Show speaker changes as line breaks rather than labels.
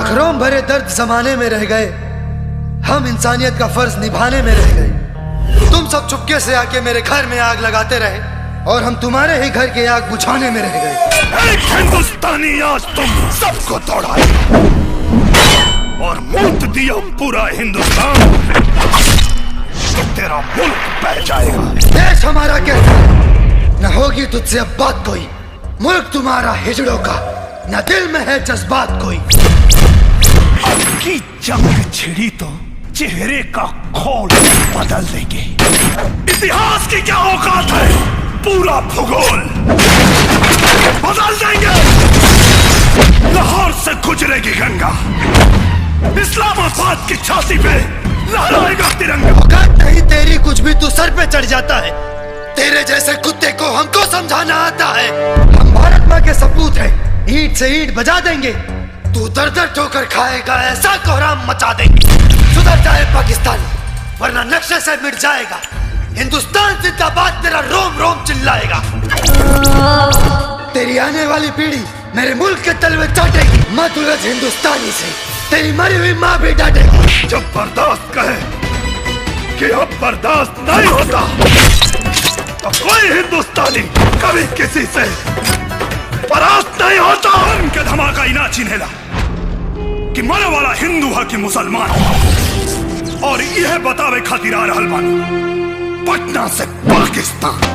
अखरों भरे दर्द जमाने में रह गए, हम इंसानियत का फर्ज निभाने में रह गए। तुम सब चुपके से आके मेरे घर में आग लगाते रहे और हम तुम्हारे ही घर की आग बुझाने में रह गए।
एक हिंदुस्तानी आज तुम सबको दौड़ाए और मूत दिया पूरा हिंदुस्तान, तो तेरा मुल्क बह जाएगा।
देश हमारा कहता न होगी तुझसे अब बात कोई, मुल्क तुम्हारा हिजड़ों का, न दिल में है जज्बात कोई।
अब की जंग छिड़ी तो चेहरे का खोल बदल देंगे। इतिहास की क्या औकात है, पूरा भूगोल बदल देंगे। लाहौर से गुजरेगी गंगा, इस्लामाबाद की छाती पे लहराएगा तिरंगा।
औकात नहीं तेरी कुछ भी, तू सर पे चढ़ जाता है। तेरे जैसे कुत्ते को हमको समझाना आता है। हम भारत माँ के सपूत हैं, ईंट से ईंट बजा देंगे। तू दर दर ठोकर खाएगा, ऐसा कोहराम मचा देंगे। सुधर जाए पाकिस्तान वरना नक्शे से मिट जाएगा। हिंदुस्तान जिंदाबाद तेरा रोम रोम चिल्लाएगा। तेरी आने वाली पीढ़ी मेरे मुल्क के तलवे चाटेगी। मत उलझ हिंदुस्तानी से, तेरी मरी हुई माँ भी डांटेगी।
जब बर्दाश्त कहे कि अब बर्दाश्त नहीं होता, तो कोई हिंदुस्तानी कभी किसी से परास्त नहीं होता। उनके धमाका इना चिन्हेला कि मरे वाला हिंदू है कि मुसलमान, और यह बतावे खातिर आ रहल बानी पटना से पाकिस्तान।